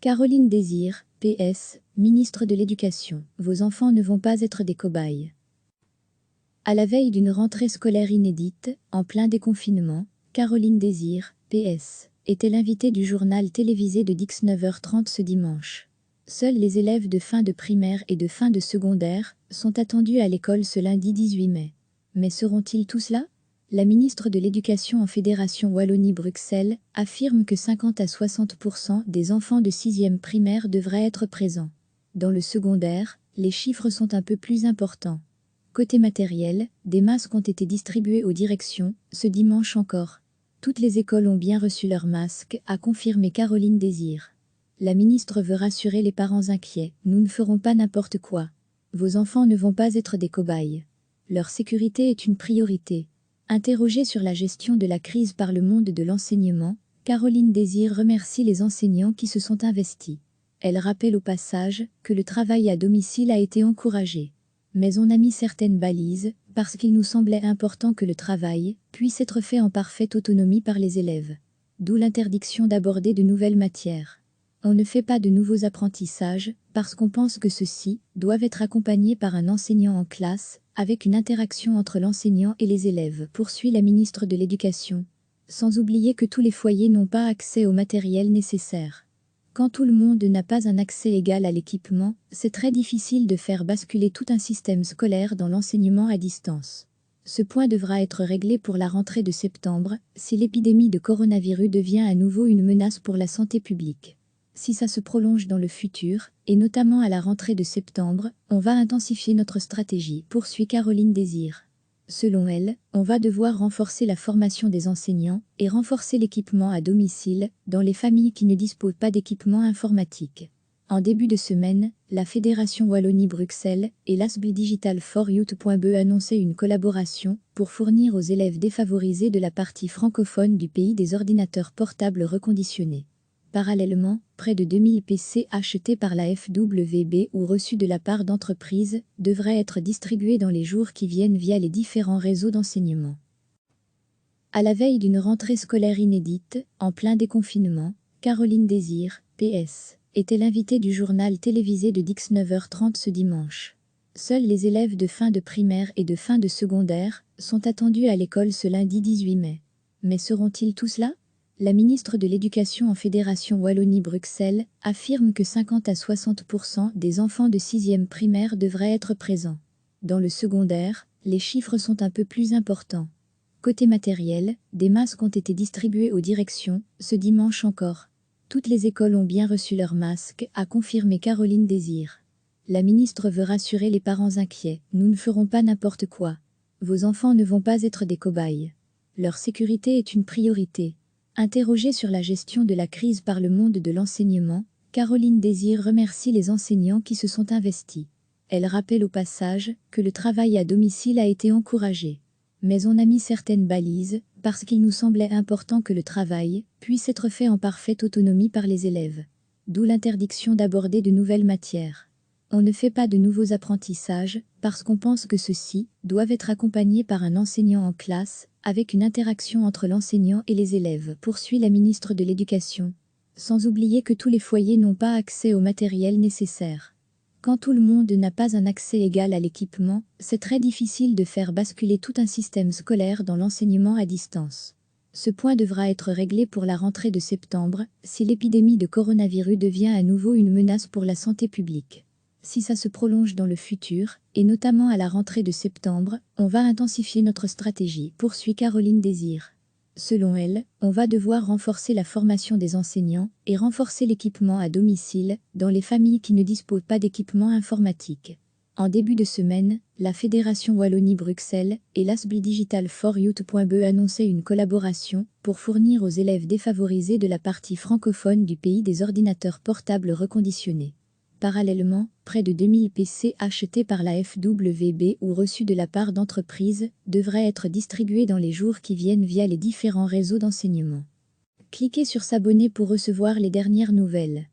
Caroline Désir, PS, ministre de l'Éducation. Vos enfants ne vont pas être des cobayes. À la veille d'une rentrée scolaire inédite, en plein déconfinement, Caroline Désir, PS, était l'invitée du journal télévisé de Dix 9h30 ce dimanche. Seuls les élèves de fin de primaire et de fin de secondaire sont attendus à l'école ce lundi 18 mai. Mais seront-ils tous là ? La ministre de l'Éducation en Fédération Wallonie-Bruxelles affirme que 50 à 60% des enfants de 6e primaire devraient être présents. Dans le secondaire, les chiffres sont un peu plus importants. Côté matériel, des masques ont été distribués aux directions, ce dimanche encore. Toutes les écoles ont bien reçu leurs masques, a confirmé Caroline Désir. La ministre veut rassurer les parents inquiets. Nous ne ferons pas n'importe quoi. Vos enfants ne vont pas être des cobayes. Leur sécurité est une priorité. Interrogée sur la gestion de la crise par le monde de l'enseignement, Caroline Désir remercie les enseignants qui se sont investis. Elle rappelle au passage que le travail à domicile a été encouragé. Mais on a mis certaines balises, parce qu'il nous semblait important que le travail puisse être fait en parfaite autonomie par les élèves. D'où l'interdiction d'aborder de nouvelles matières. On ne fait pas de nouveaux apprentissages, parce qu'on pense que ceux-ci doivent être accompagnés par un enseignant en classe, avec une interaction entre l'enseignant et les élèves, poursuit la ministre de l'Éducation. Sans oublier que tous les foyers n'ont pas accès au matériel nécessaire. Quand tout le monde n'a pas un accès égal à l'équipement, c'est très difficile de faire basculer tout un système scolaire dans l'enseignement à distance. Ce point devra être réglé pour la rentrée de septembre, si l'épidémie de coronavirus devient à nouveau une menace pour la santé publique. Si ça se prolonge dans le futur, et notamment à la rentrée de septembre, on va intensifier notre stratégie, poursuit Caroline Désir. Selon elle, on va devoir renforcer la formation des enseignants et renforcer l'équipement à domicile dans les familles qui ne disposent pas d'équipement informatique. En début de semaine, la Fédération Wallonie-Bruxelles et l'ASB Digital for Youth.be annonçaient une collaboration pour fournir aux élèves défavorisés de la partie francophone du pays des ordinateurs portables reconditionnés. Parallèlement, près de 2000 PC achetés par la FWB ou reçus de la part d'entreprises devraient être distribués dans les jours qui viennent via les différents réseaux d'enseignement. À la veille d'une rentrée scolaire inédite, en plein déconfinement, Caroline Désir, PS, était l'invitée du journal télévisé de Dix 9h30 ce dimanche. Seuls les élèves de fin de primaire et de fin de secondaire sont attendus à l'école ce lundi 18 mai. Mais seront-ils tous là ? La ministre de l'Éducation en Fédération Wallonie-Bruxelles affirme que 50 à 60% des enfants de 6e primaire devraient être présents. Dans le secondaire, les chiffres sont un peu plus importants. Côté matériel, des masques ont été distribués aux directions, ce dimanche encore. Toutes les écoles ont bien reçu leurs masques, a confirmé Caroline Désir. La ministre veut rassurer les parents inquiets. Nous ne ferons pas n'importe quoi. Vos enfants ne vont pas être des cobayes. Leur sécurité est une priorité. Interrogée sur la gestion de la crise par le monde de l'enseignement, Caroline Désir remercie les enseignants qui se sont investis. Elle rappelle au passage que le travail à domicile a été encouragé. Mais on a mis certaines balises, parce qu'il nous semblait important que le travail puisse être fait en parfaite autonomie par les élèves. D'où l'interdiction d'aborder de nouvelles matières. On ne fait pas de nouveaux apprentissages, parce qu'on pense que ceux-ci doivent être accompagnés par un enseignant en classe, avec une interaction entre l'enseignant et les élèves, poursuit la ministre de l'Éducation. Sans oublier que tous les foyers n'ont pas accès au matériel nécessaire. Quand tout le monde n'a pas un accès égal à l'équipement, c'est très difficile de faire basculer tout un système scolaire dans l'enseignement à distance. Ce point devra être réglé pour la rentrée de septembre, si l'épidémie de coronavirus devient à nouveau une menace pour la santé publique. Si ça se prolonge dans le futur, et notamment à la rentrée de septembre, on va intensifier notre stratégie, poursuit Caroline Désir. Selon elle, on va devoir renforcer la formation des enseignants et renforcer l'équipement à domicile dans les familles qui ne disposent pas d'équipement informatique. En début de semaine, la Fédération Wallonie-Bruxelles et l'ASB Digital for Youth.be annonçaient une collaboration pour fournir aux élèves défavorisés de la partie francophone du pays des ordinateurs portables reconditionnés. Parallèlement, près de 2000 PC achetés par la FWB ou reçus de la part d'entreprises devraient être distribués dans les jours qui viennent via les différents réseaux d'enseignement. Cliquez sur s'abonner pour recevoir les dernières nouvelles.